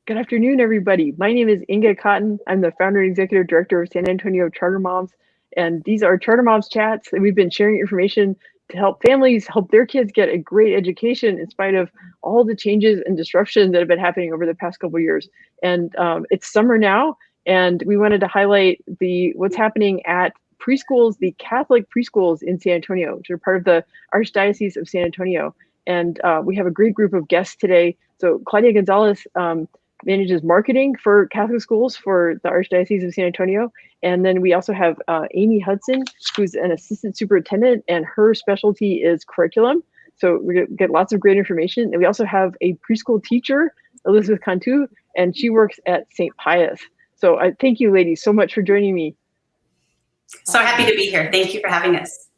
Good afternoon, everybody. My name is Inga Cotton. I'm the founder and executive director of San Antonio Charter Moms, and these are Charter Moms chats. And we've been sharing information to help families help their kids get a great education in spite of all the changes and disruption that have been happening over the past couple of years. And it's summer now, and we wanted to highlight what's happening at preschools, the Catholic preschools in San Antonio, which are part of the Archdiocese of San Antonio. And we have a great group of guests today. So Claudia Gonzalez manages marketing for Catholic schools for the Archdiocese of San Antonio. And then we also have Amy Hudson, who's an assistant superintendent, and her specialty is curriculum. So we're going to get lots of great information. And we also have a preschool teacher, Elizabeth Cantu, and she works at St. Pius. So I thank you, ladies, so much for joining me. So happy to be here. Thank you for having us.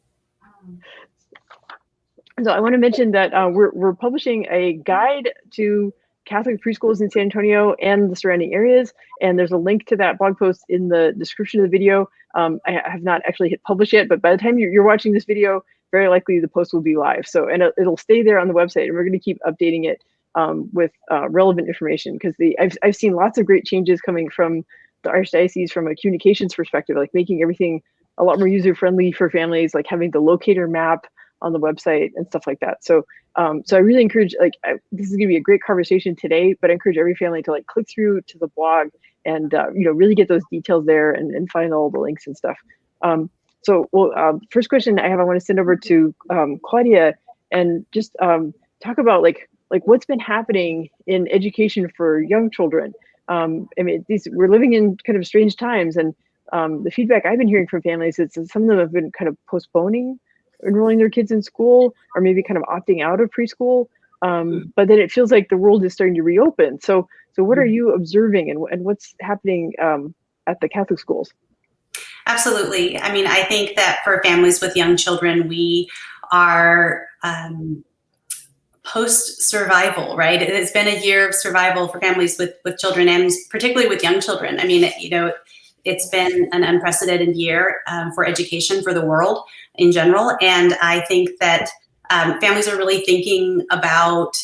So I want to mention that we're publishing a guide to Catholic preschools in San Antonio and the surrounding areas, and there's a link to that blog post in the description of the video. I have not actually hit publish yet, but by the time you're watching this video, very likely the post will be live. So, and it'll stay there on the website, and we're going to keep updating it with relevant information, because I've seen lots of great changes coming from the Archdiocese from a communications perspective, like making everything a lot more user-friendly for families, like having the locator map on the website and stuff like that. So so I really encourage, this is gonna be a great conversation today, but I encourage every family to click through to the blog and really get those details there and find all the links and stuff. First question I want to send over to Claudia, and just talk about what's been happening in education for young children. I mean, we're living in kind of strange times, and the feedback I've been hearing from families is that some of them have been kind of postponing enrolling their kids in school, or maybe kind of opting out of preschool. But then it feels like the world is starting to reopen. So what are you observing, and what's happening at the Catholic schools? Absolutely. I mean, I think that for families with young children, we are post-survival, right? It's been a year of survival for families with children, and particularly with young children. I mean, it's been an unprecedented year for education for the world in general. And I think that families are really thinking about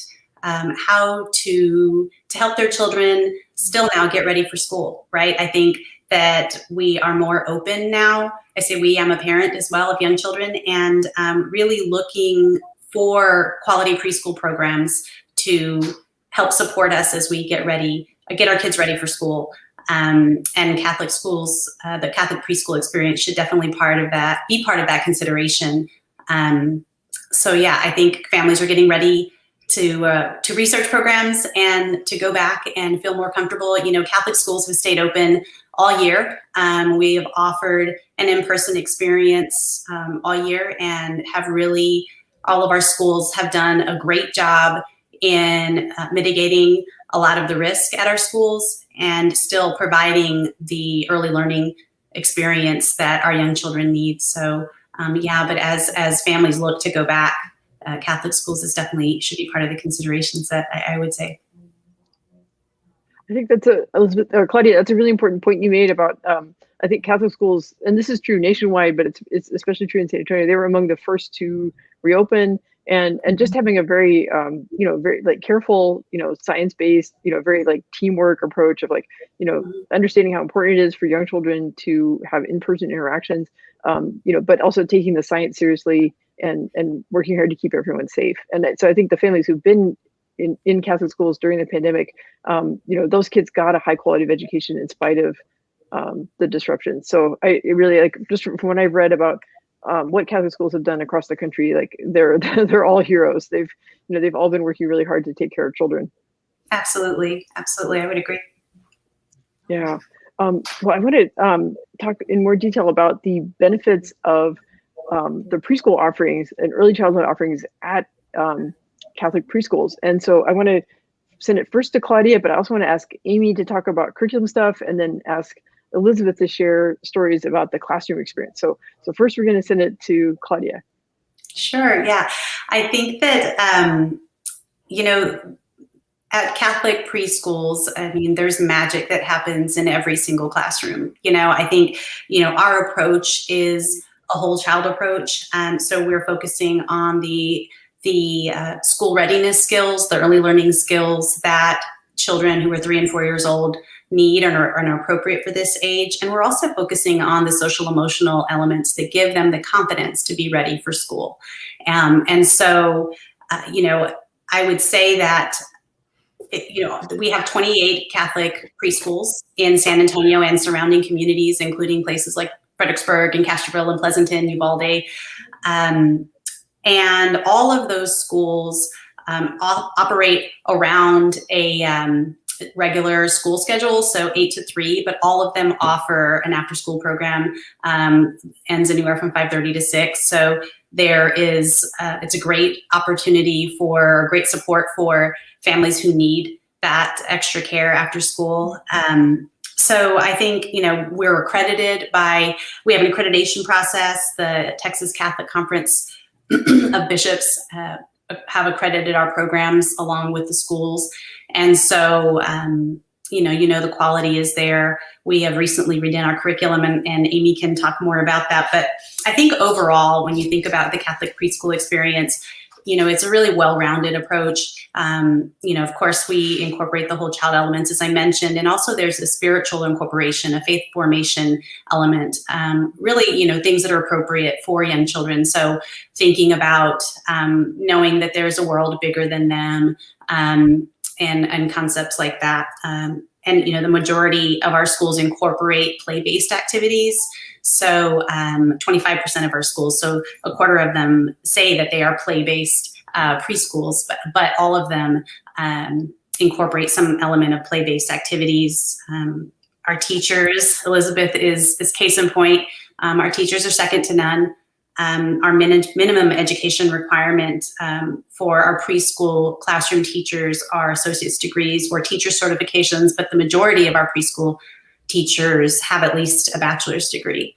how to help their children still now get ready for school, right? I think that we are more open now. I say we, I'm a parent as well of young children, and really looking for quality preschool programs to help support us as we get our kids ready for school. And Catholic schools, the Catholic preschool experience should definitely be part of that consideration. So yeah, I think families are getting ready to research programs and to go back and feel more comfortable. Catholic schools have stayed open all year. We have offered an in-person experience all year, and all of our schools have done a great job in mitigating a lot of the risk at our schools and still providing the early learning experience that our young children need. So but as families look to go back, Catholic schools should be part of the considerations that I would say. I think that's Elizabeth or Claudia, that's a really important point you made about, I think Catholic schools, and this is true nationwide, but it's especially true in San Antonio, they were among the first to reopen, and just having a very, very careful, science-based, very teamwork approach of understanding how important it is for young children to have in-person interactions, but also taking the science seriously and working hard to keep everyone safe. And so I think the families who've been in Catholic schools during the pandemic, those kids got a high quality of education in spite of the disruption. So I really just from what I've read about what Catholic schools have done across the country, they're all heroes. They've all been working really hard to take care of children. Absolutely, I would agree. Yeah. Well, I want to talk in more detail about the benefits of the preschool offerings and early childhood offerings at Catholic preschools. And so I want to send it first to Claudia, but I also want to ask Amy to talk about curriculum stuff, and then ask Elizabeth to share stories about the classroom experience. So first we're going to send it to Claudia. Sure. Yeah. I think that, at Catholic preschools, I mean, there's magic that happens in every single classroom. I think, our approach is a whole child approach. So we're focusing on the school readiness skills, the early learning skills that children who are 3 and 4 years old need and are appropriate for this age. And we're also focusing on the social emotional elements that give them the confidence to be ready for school. And so, I would say that, we have 28 Catholic preschools in San Antonio and surrounding communities, including places like Fredericksburg and Castroville and Pleasanton, Uvalde. And all of those schools operate around a regular school schedule, so 8 to 3, but all of them offer an after-school program, ends anywhere from 5:30 to 6. So there is, it's a great opportunity for great support for families who need that extra care after school. So I think, we're accredited we have an accreditation process. The Texas Catholic Conference of Bishops have accredited our programs along with the schools. And so, the quality is there. We have recently redone our curriculum, and Amy can talk more about that. But I think overall, when you think about the Catholic preschool experience, it's a really well-rounded approach. Of course, we incorporate the whole child elements, as I mentioned, and also there's a spiritual incorporation, a faith formation element, really, things that are appropriate for young children. So thinking about knowing that there's a world bigger than them, and concepts like that. And the majority of our schools incorporate play-based activities. So 25% of our schools, so a quarter of them say that they are play-based preschools, but all of them incorporate some element of play-based activities. Our teachers, Elizabeth is case in point, our teachers are second to none. Our minimum education requirement for our preschool classroom teachers are associate's degrees or teacher certifications, but the majority of our preschool teachers have at least a bachelor's degree.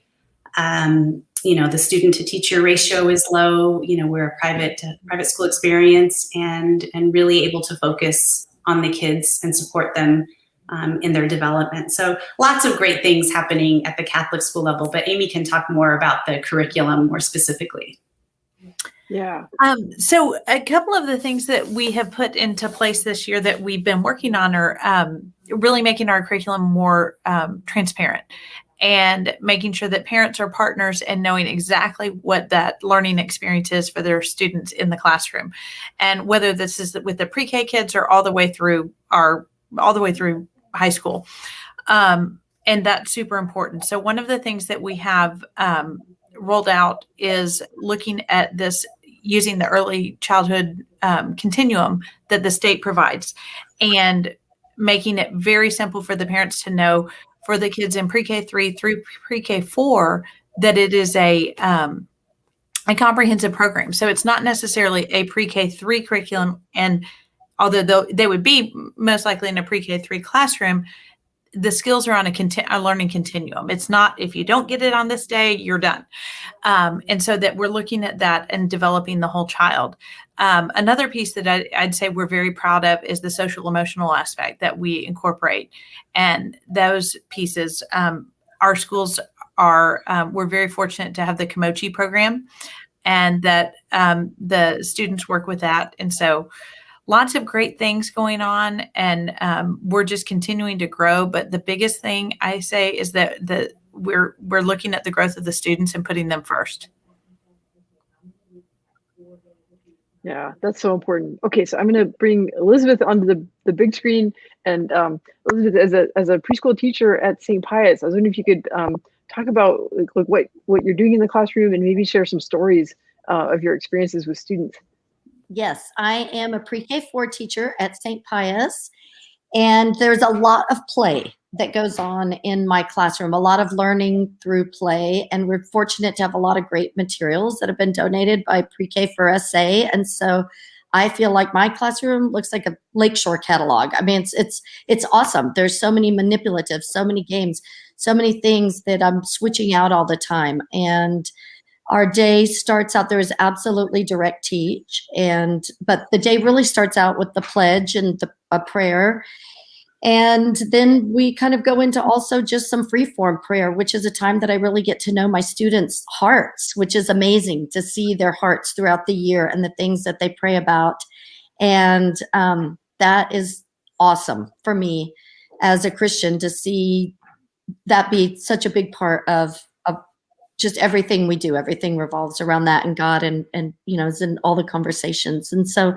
The student to teacher ratio is low. We're a private school experience and really able to focus on the kids and support them in their development. So lots of great things happening at the Catholic school level, but Amy can talk more about the curriculum more specifically. Yeah. So a couple of the things that we have put into place this year that we've been working on are really making our curriculum more transparent and making sure that parents are partners and knowing exactly what that learning experience is for their students in the classroom. And whether this is with the pre-K kids or all the way through high school. And that's super important. So one of the things that we have rolled out is looking at this using the early childhood continuum that the state provides and making it very simple for the parents to know for the kids in pre-K 3 through pre-K 4 that it is a comprehensive program. So it's not necessarily a pre-K 3 curriculum, and although they would be most likely in a pre-K 3 classroom, the skills are on a learning continuum. It's not, if you don't get it on this day, you're done. And so that we're looking at that and developing the whole child. Another piece that I'd say we're very proud of is the social emotional aspect that we incorporate. And those pieces, our schools we're very fortunate to have the Kimochi program, and that the students work with that. And so lots of great things going on, and we're just continuing to grow. But the biggest thing I say is that we're looking at the growth of the students and putting them first. Yeah, that's so important. Okay, so I'm going to bring Elizabeth onto the big screen. And Elizabeth, as a preschool teacher at St. Pius, I was wondering if you could talk about like what you're doing in the classroom and maybe share some stories of your experiences with students. Yes, I am a pre-K 4 teacher at St. Pius, and there's a lot of play that goes on in my classroom, a lot of learning through play, and we're fortunate to have a lot of great materials that have been donated by Pre-K for SA, and so I feel like my classroom looks like a Lakeshore catalog. I mean, it's awesome. There's so many manipulatives, so many games, so many things that I'm switching out all the time, and our day starts out, there is absolutely direct teach, but the day really starts out with the pledge and a prayer. And then we kind of go into also just some free form prayer, which is a time that I really get to know my students' hearts, which is amazing to see their hearts throughout the year and the things that they pray about. And that is awesome for me as a Christian to see that be such a big part of just everything we do. Everything revolves around that and God and is in all the conversations. And so,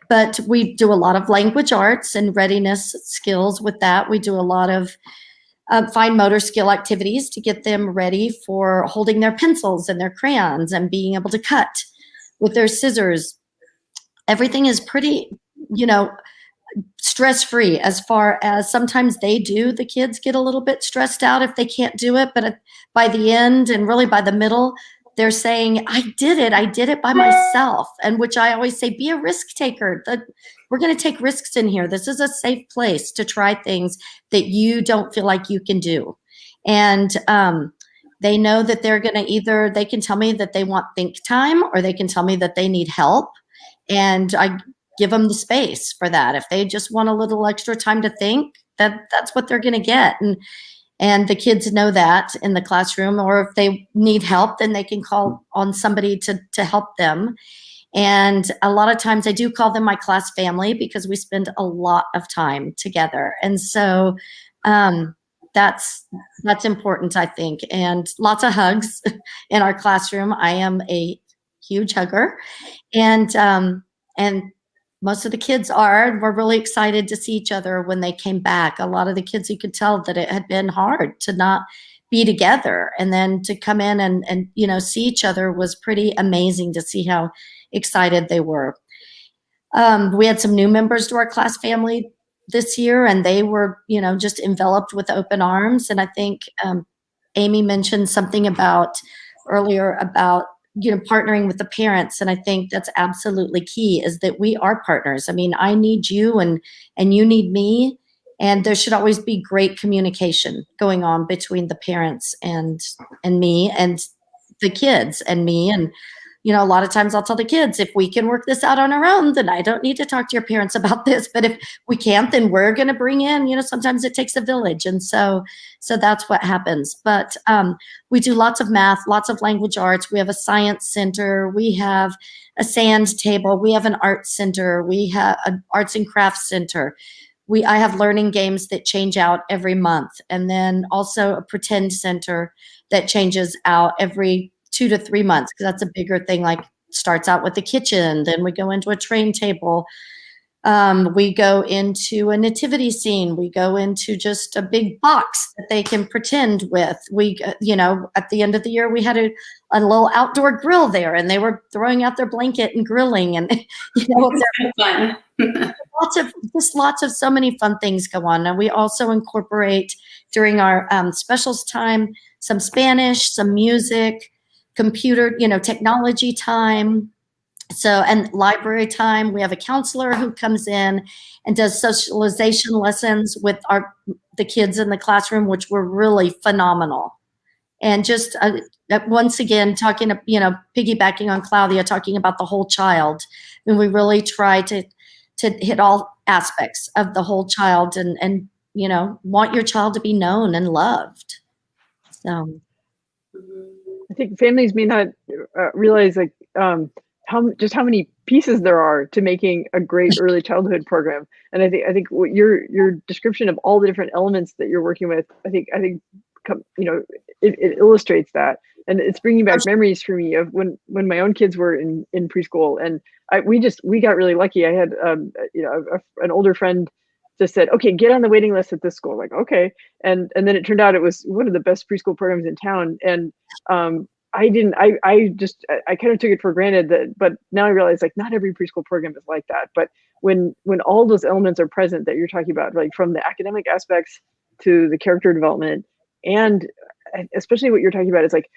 but we do a lot of language arts and readiness skills with that. We do a lot of fine motor skill activities to get them ready for holding their pencils and their crayons and being able to cut with their scissors. Everything is pretty, stress-free, as far as sometimes the kids get a little bit stressed out if they can't do it, but by the end and really by the middle, they're saying, I did it by myself. And which I always say, be a risk taker. We're going to take risks in here. This is a safe place to try things that you don't feel like you can do. And they know that they're going to they can tell me that they want think time, or they can tell me that they need help. And I give them the space for that. If they just want a little extra time to think, that's what they're going to get. And the kids know that in the classroom, or if they need help, then they can call on somebody to help them. And a lot of times I do call them my class family because we spend a lot of time together. And so that's important, I think. And lots of hugs in our classroom. I am a huge hugger. And most of the kids we're really excited to see each other when they came back. A lot of the kids, you could tell that it had been hard to not be together, and then to come in and see each other was pretty amazing to see how excited they were. We had some new members to our class family this year, and they were, just enveloped with open arms. And I think Amy mentioned something earlier about partnering with the parents. And I think that's absolutely key, is that we are partners. I mean, I need you and you need me. And there should always be great communication going on between the parents and me, and the kids and me. And, a lot of times I'll tell the kids, if we can work this out on our own, then I don't need to talk to your parents about this. But if we can't, then we're going to bring in, sometimes it takes a village. And so that's what happens. But we do lots of math, lots of language arts. We have a science center. We have a sand table. We have an art center. We have an arts and crafts center. I have learning games that change out every month. And then also a pretend center that changes out every 2 to 3 months, because that's a bigger thing, like starts out with the kitchen. Then we go into a train table. We go into a nativity scene. We go into just a big box that they can pretend with. We, at the end of the year, we had a little outdoor grill there, and they were throwing out their blanket and grilling. And, It's fun. lots of so many fun things go on. And we also incorporate during our specials time, some Spanish, some music, computer, technology time. So, and library time. We have a counselor who comes in and does socialization lessons with the kids in the classroom, which were really phenomenal. And just once again, talking, piggybacking on Claudia, talking about the whole child. And we really try to hit all aspects of the whole child and want your child to be known and loved. So I think families may not realize how many pieces there are to making a great early childhood program. And I think what your description of all the different elements that you're working with, I think it illustrates that. And it's bringing back memories for me of when my own kids were in preschool, and we got really lucky. I had an older friend just said, okay, get on the waiting list at this school. Like, okay. And then it turned out it was one of the best preschool programs in town. And I kind of took it for granted but now I realize, like, not every preschool program is like that. But when all those elements are present that you're talking about, like from the academic aspects to the character development, and especially what you're talking about is like,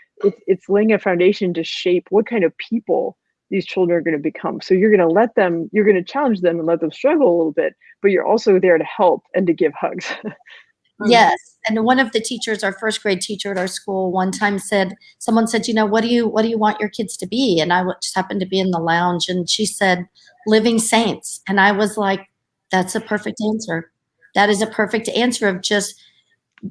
it's laying a foundation to shape what kind of people these children are going to become. So you're going to challenge them and let them struggle a little bit, but you're also there to help and to give hugs. Yes. And one of the teachers, our first grade teacher at our school, one time someone said, what do you want your kids to be? And I just happened to be in the lounge, and she said, living saints. And I was like, that's a perfect answer. That is a perfect answer of just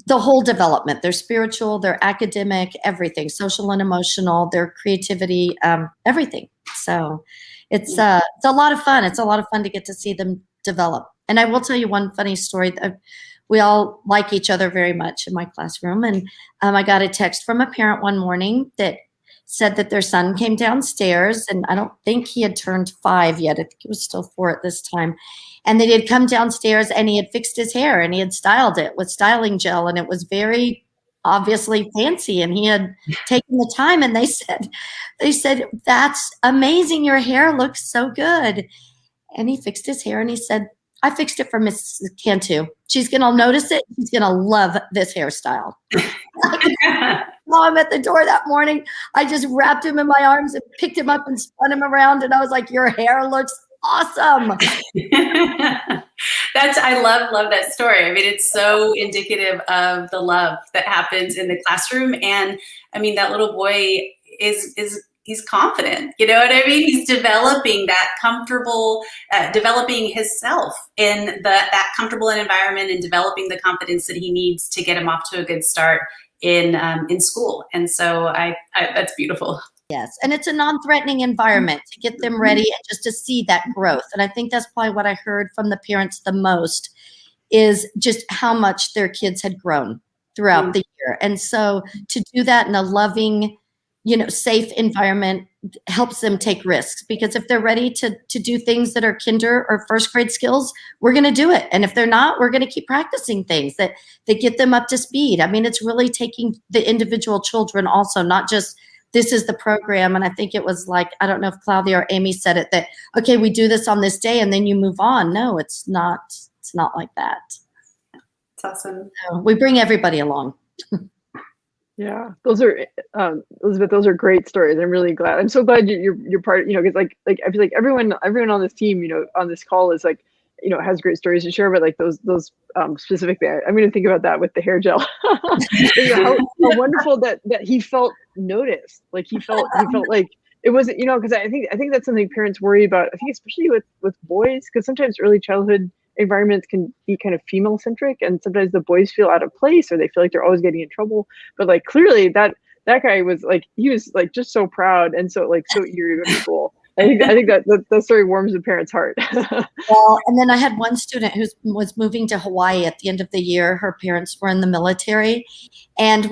the whole development, their spiritual, their academic, everything, social and emotional, their creativity, everything. So it's a lot of fun. It's a lot of fun to get to see them develop. And I will tell you one funny story. We all like each other very much in my classroom. And I got a text from a parent one morning that said that their son came downstairs, and I don't think he had turned 5 yet. I think he was still 4 at this time. And they had come downstairs and he had fixed his hair and he had styled it with styling gel, and it was very obviously fancy, and he had taken the time, and they said, "That's amazing. Your hair looks so good." And he fixed his hair and he said, "I fixed it for Miss Cantu. She's going to notice it. She's going to love this hairstyle." Saw him at the door that morning. I just wrapped him in my arms and picked him up and spun him around. And I was like, "Your hair looks awesome." I love that story. I mean, it's so indicative of the love that happens in the classroom. And I mean, that little boy he's confident, you know what I mean? He's developing that comfortable, developing himself in that comfortable environment, and developing the confidence that he needs to get him off to a good start in school. And so that's beautiful. Yes. And it's a non-threatening environment to get them ready and just to see that growth. And I think that's probably what I heard from the parents the most, is just how much their kids had grown throughout the year. And so to do that in a loving, safe environment helps them take risks, because if they're ready to do things that are kinder or first grade skills, we're going to do it. And if they're not, we're going to keep practicing things that get them up to speed. I mean, it's really taking the individual children also, not just this is the program. And I think it was like, I don't know if Claudia or Amy said it, that, okay, we do this on this day and then you move on. No, it's not like that. It's awesome. So we bring everybody along. Yeah, those are Elizabeth. Those are great stories. I'm really glad. I'm so glad you're part. Because like I feel like everyone on this team, on this call is like, has great stories to share. But like those specifically, I'm going to think about that with the hair gel. How wonderful that he felt noticed. Like he felt like it wasn't, because I think that's something parents worry about. I think especially with boys, because sometimes early childhood environments can be kind of female centric, and sometimes the boys feel out of place, or they feel like they're always getting in trouble. But like clearly that guy was like, he was like just so proud and so eager to go to school. I think that story warms the parent's heart. Well, and then I had one student who was moving to Hawaii at the end of the year. Her parents were in the military, and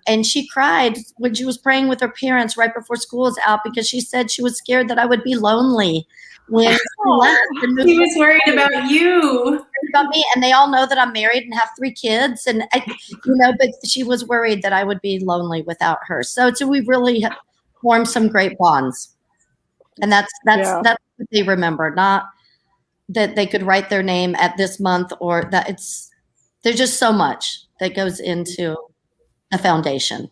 and she cried when she was praying with her parents right before school was out, because she said she was scared that I would be lonely when she left. He was worried about you. About me, and they all know that I'm married and have 3 kids, and but she was worried that I would be lonely without her. So we really formed some great bonds. And that's what they remember, not that they could write their name at this month, or that there's just so much that goes into a foundation.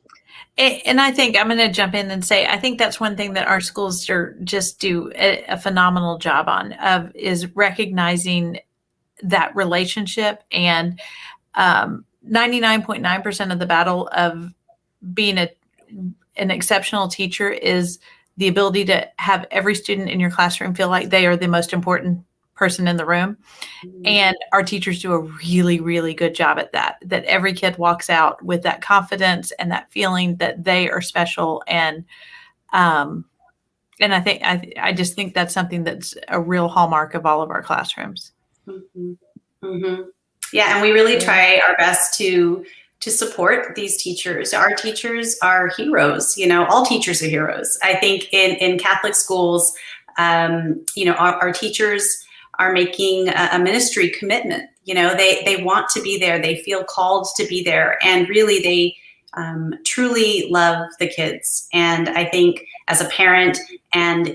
And I think I'm going to jump in and say, I think that's one thing that our schools just do a phenomenal job on, is recognizing that relationship. And 99.9% of the battle of being an exceptional teacher is the ability to have every student in your classroom feel like they are the most important person in the room. And our teachers do a really, really good job at that every kid walks out with that confidence and that feeling that they are special. And I think, I just think that's something that's a real hallmark of all of our classrooms. Mm-hmm. Mm-hmm. Yeah. And we really try our best to support these teachers. Our teachers are heroes. All teachers are heroes. I think in Catholic schools, our teachers are making a ministry commitment. They want to be there. They feel called to be there. And really, they truly love the kids. And I think as a parent and,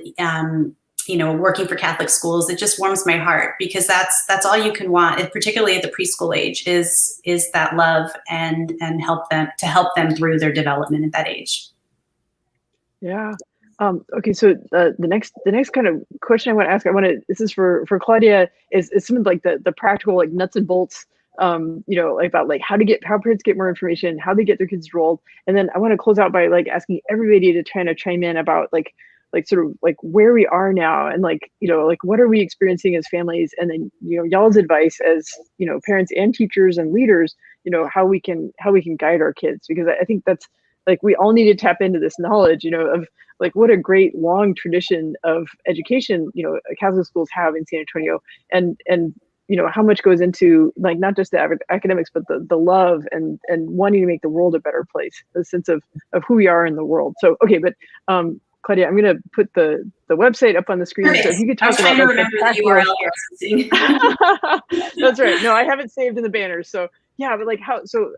working for Catholic schools, it just warms my heart, because that's all you can want, and particularly at the preschool age, is that love and help them through their development at that age. Yeah. Okay. So the next kind of question I want to ask, this is for Claudia, is some of like the practical, like nuts and bolts, about like how parents get more information, how they get their kids enrolled. And then I want to close out by like asking everybody to kind of chime in about like sort of like where we are now, and like what are we experiencing as families, and then y'all's advice as parents and teachers and leaders, how we can guide our kids, because I think that's like we all need to tap into this knowledge, of like what a great long tradition of education, Catholic schools have in San Antonio, and how much goes into like not just the academics, but the love and wanting to make the world a better place, the sense of who we are in the world. So, okay, but Claudia, I'm going to put the website up on the screen. Perfect. So if you could talk I was trying to about remember the URL here. That's right. No, I haven't saved in the banners. So yeah, but like how, so,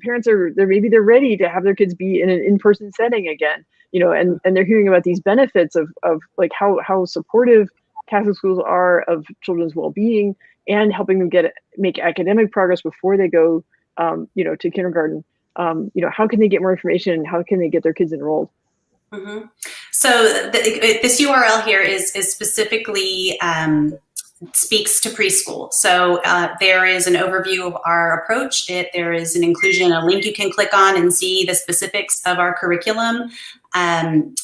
parents they're ready to have their kids be in an in-person setting again, and they're hearing about these benefits of like how supportive Catholic schools are of children's well-being and helping them make academic progress before they go, to kindergarten. How can they get more information? How can they get their kids enrolled? Mm-hmm. So this URL here is specifically speaks to preschool. So there is an overview of our approach. There is an inclusion, a link you can click on and see the specifics of our curriculum. And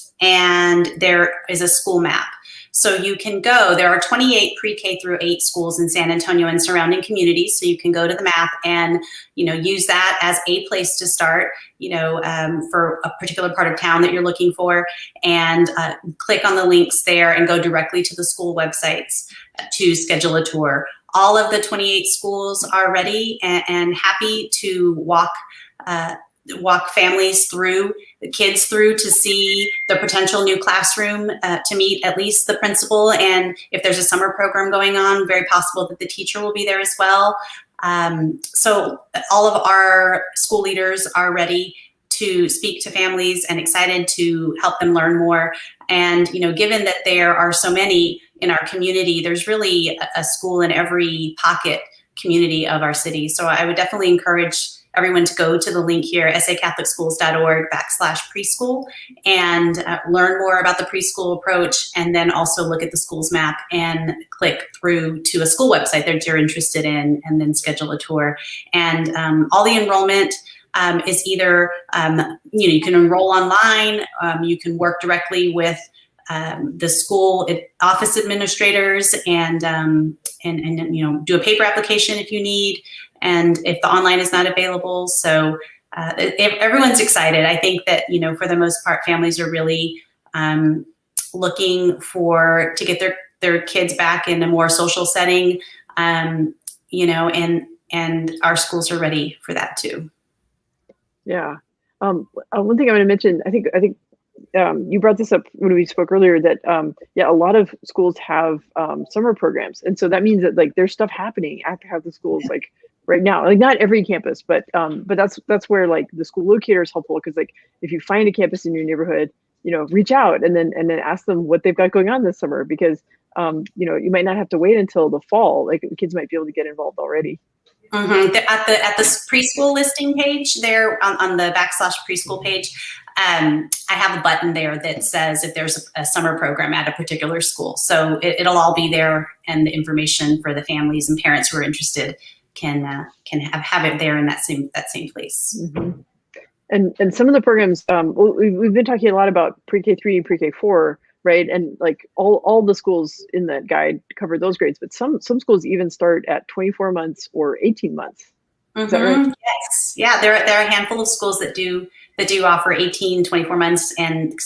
there is a school map. So you can go, there are 28 pre-K through 8 schools in San Antonio and surrounding communities. So you can go to the map and, use that as a place to start, for a particular part of town that you're looking for, and click on the links there and go directly to the school websites to schedule a tour. All of the 28 schools are ready and happy to walk families through, the kids through, to see the potential new classroom, to meet at least the principal. And if there's a summer program going on, very possible that the teacher will be there as well. So all of our school leaders are ready to speak to families and excited to help them learn more. And, given that there are so many in our community, there's really a school in every pocket community of our city. So I would definitely encourage everyone to go to the link here, sacatholicsschools.org/preschool, and learn more about the preschool approach, and then also look at the schools map and click through to a school website that you're interested in, and then schedule a tour. And all the enrollment is either, you can enroll online, you can work directly with the school office administrators and do a paper application if you need, and if the online is not available. So everyone's excited. I think that, for the most part, families are really looking to get their kids back in a more social setting, and our schools are ready for that too. Yeah. One thing I want to mention, I think you brought this up when we spoke earlier, that a lot of schools have summer programs, and so that means that like there's stuff happening at the Catholic schools like right now. Like not every campus, but that's where like the school locator is helpful, because like if you find a campus in your neighborhood, reach out and then ask them what they've got going on this summer, because you might not have to wait until the fall. Like kids might be able to get involved already. Mm-hmm. At the preschool listing page there on the /preschool page, I have a button there that says if there's a summer program at a particular school. So it'll all be there, and the information for the families and parents who are interested can have it there in that same place. Mm-hmm. And some of the programs, we've been talking a lot about pre-K3 and pre-K4, right? And like all the schools in that guide cover those grades, but some schools even start at 24 months or 18 months. Is that right? Yes. Yeah, there are a handful of schools that do offer 18, 24 months, and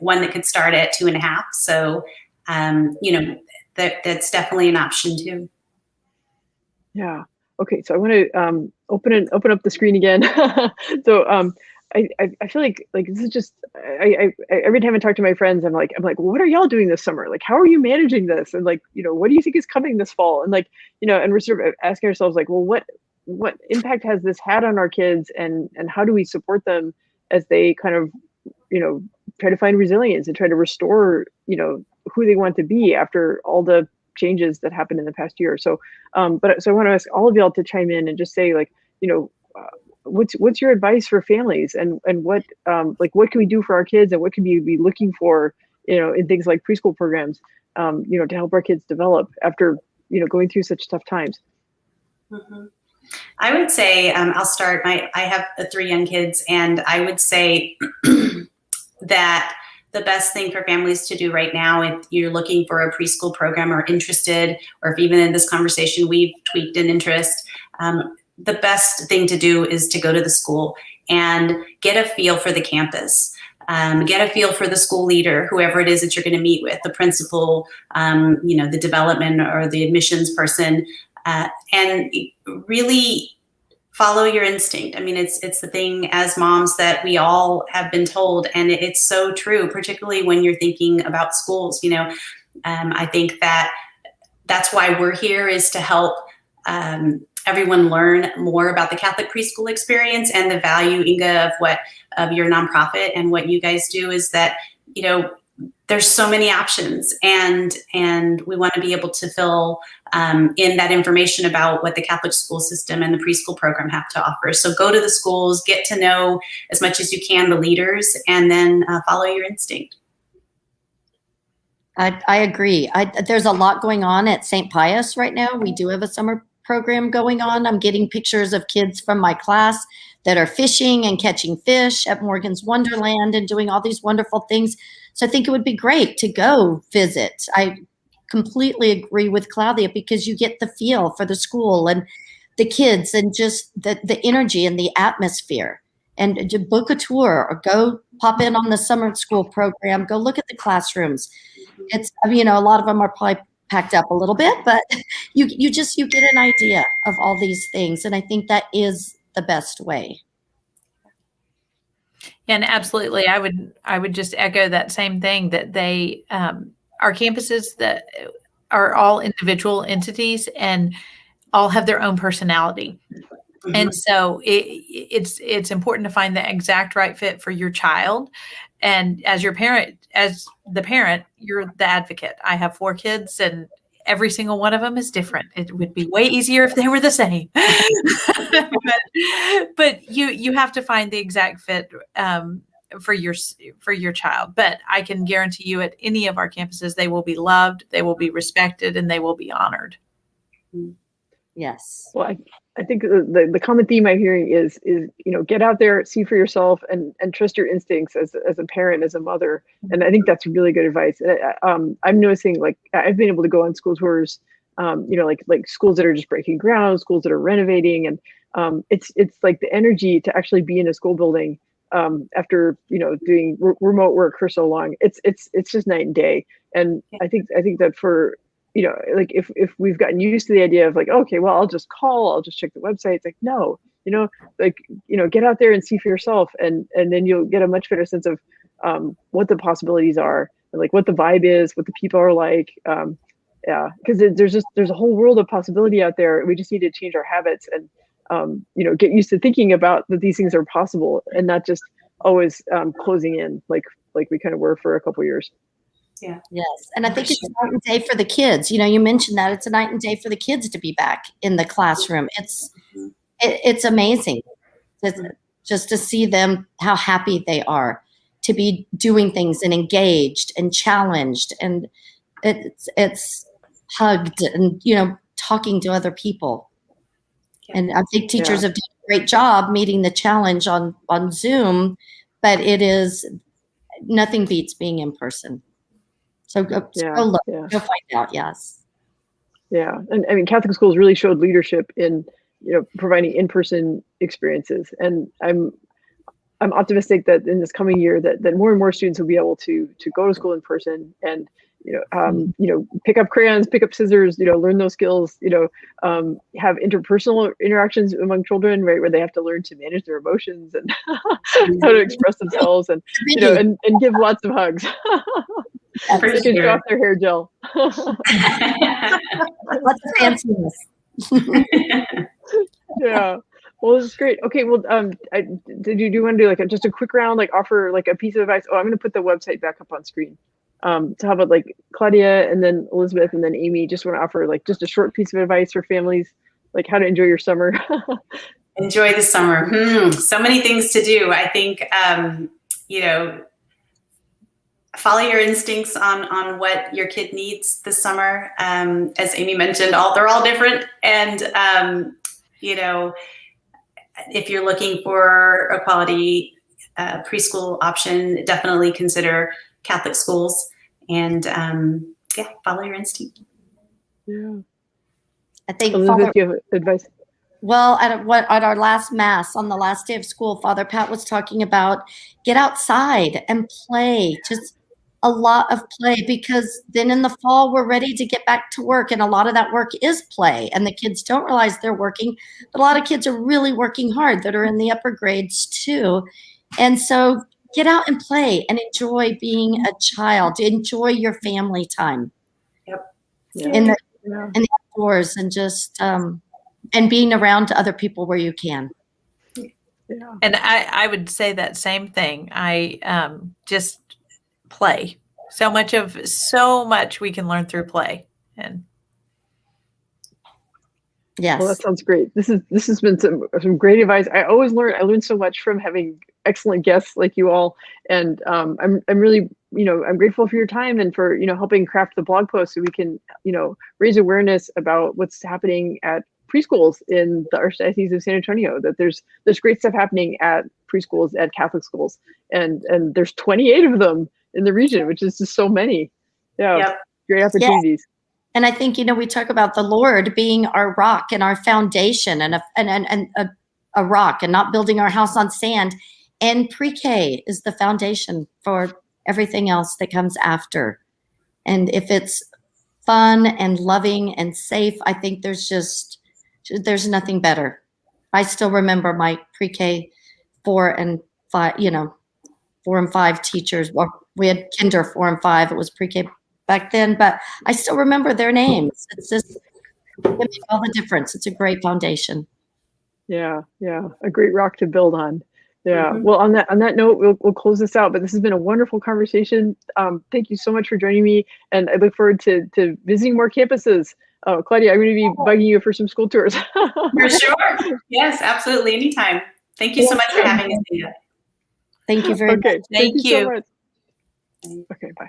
one that could start at 2.5. So, that's definitely an option too. Yeah. Okay, so I want to open up the screen again. So I feel like this is just I every time I talk to my friends, I'm like, well, what are y'all doing this summer? Like, how are you managing this? And like, what do you think is coming this fall? And like, and we're sort of asking ourselves like, well, what impact has this had on our kids, and how do we support them as they kind of try to find resilience and try to restore who they want to be after all the changes that happened in the past year. So so I want to ask all of y'all to chime in and just say like, what's your advice for families, and what what can we do for our kids, and what can we be looking for in things like preschool programs to help our kids develop after going through such tough times. Mm-hmm. I would say I'll start. I have 3 young kids, and I would say that the best thing for families to do right now, if you're looking for a preschool program or interested, or if even in this conversation we've tweaked an interest, the best thing to do is to go to the school and get a feel for the campus. Get a feel for the school leader, whoever it is that you're going to meet with, the principal, the development or the admissions person, and really follow your instinct. I mean, it's the thing as moms that we all have been told, and it's so true, particularly when you're thinking about schools. I think that's why we're here, is to help everyone learn more about the Catholic preschool experience and the value, Inga, of your nonprofit and what you guys do, is that, there's so many options, and we want to be able to fill in that information about what the Catholic school system and the preschool program have to offer. So go to the schools, get to know as much as you can the leaders, and then follow your instinct. I agree. There's a lot going on at St. Pius right now. We do have a summer program going on. I'm getting pictures of kids from my class that are fishing and catching fish at Morgan's Wonderland and doing all these wonderful things. So I think it would be great to go visit. I completely agree with Claudia, because you get the feel for the school and the kids and just the energy and the atmosphere. And to book a tour or go pop in on the summer school program, go look at the classrooms. It's, a lot of them are probably packed up a little bit, but you get an idea of all these things. And I think that is the best way. And absolutely, I would just echo that same thing, that they, our campuses that are all individual entities and all have their own personality. Mm-hmm. And so it's important to find the exact right fit for your child. And as the parent, you're the advocate. I have 4 kids, and every single one of them is different. It would be way easier if they were the same. but you have to find the exact fit for your child. But I can guarantee you, at any of our campuses, they will be loved, they will be respected, and they will be honored. Yes. Well, I think the common theme I'm hearing is get out there, see for yourself, and trust your instincts as a parent, as a mother. And I think that's really good advice. And I'm noticing, like, I've been able to go on school tours, like schools that are just breaking ground, schools that are renovating, and it's like the energy to actually be in a school building after doing remote work for so long. It's just night and day. And I think that for like if we've gotten used to the idea of like, okay, well, I'll just call, I'll just check the website. It's like, no, get out there and see for yourself. And then you'll get a much better sense of what the possibilities are, and like what the vibe is, what the people are like. Because there's a whole world of possibility out there. We just need to change our habits and, get used to thinking about that these things are possible, and not just always closing in like we kind of were for a couple of years. Yeah. Yes. And I think it's a night and day for the kids. You mentioned that it's a night and day for the kids to be back in the classroom. It's amazing just to see them, how happy they are to be doing things and engaged and challenged. And it's hugged and, talking to other people. Yeah. And I think teachers have done a great job meeting the challenge on Zoom, but nothing beats being in person. So go look, go find out. Yes. Yeah. And I mean, Catholic schools really showed leadership in, providing in-person experiences. And I'm optimistic that in this coming year that more and more students will be able to go to school in person and, pick up crayons, pick up scissors, learn those skills, have interpersonal interactions among children, right, where they have to learn to manage their emotions and how to express themselves and, and give lots of hugs. They can show off their hair gel. Lots of fanciness. Yeah. Well, this is great. Okay. Well, do you want to do just a quick round, offer a piece of advice? Oh, I'm going to put the website back up on screen. So how about Claudia and then Elizabeth and then Amy, just want to offer just a short piece of advice for families, how to enjoy your summer. Enjoy the summer. So many things to do. I think, follow your instincts on what your kid needs this summer. As Amy mentioned, they're all different. And, if you're looking for a quality preschool option, definitely consider Catholic schools. And follow your instinct. Yeah. I think Elizabeth, do you have advice? Well, at our last Mass, on the last day of school, Father Pat was talking about get outside and play, just a lot of play, because then in the fall, we're ready to get back to work. And a lot of that work is play. And the kids don't realize they're working, but a lot of kids are really working hard that are in the upper grades too. And so get out and play and enjoy being a child, enjoy your family time. Yep. In the outdoors, and just, and being around other people where you can. Yeah. And I would say that same thing. I just play. So much we can learn through play. And yes. Well, that sounds great. This has been some great advice. I learn so much from having excellent guests like you all. And I'm really, I'm grateful for your time and for, helping craft the blog post so we can, raise awareness about what's happening at preschools in the Archdiocese of San Antonio, that there's great stuff happening at preschools, at Catholic schools. And there's 28 of them in the region, which is just so many. Yeah. Yep. Great opportunities. Yeah. And I think, we talk about the Lord being our rock and our foundation, and a rock, and not building our house on sand. And pre-K is the foundation for everything else that comes after. And if it's fun and loving and safe, I think there's nothing better. I still remember my pre-K 4 and 5, 4 and 5 teachers. Well, we had kinder 4 and 5. It was pre-K back then, but I still remember their names. It's just, it makes all the difference. It's a great foundation. Yeah. A great rock to build on. Yeah. Mm-hmm. Well, on that note, we'll close this out, but this has been a wonderful conversation. Thank you so much for joining me. And I look forward to visiting more campuses. Claudia, I'm going to be bugging you for some school tours. For sure. Yes, absolutely. Anytime. Thank you so much for having us, Inga. Thank you very much. Thank you so you. much. Okay. Bye.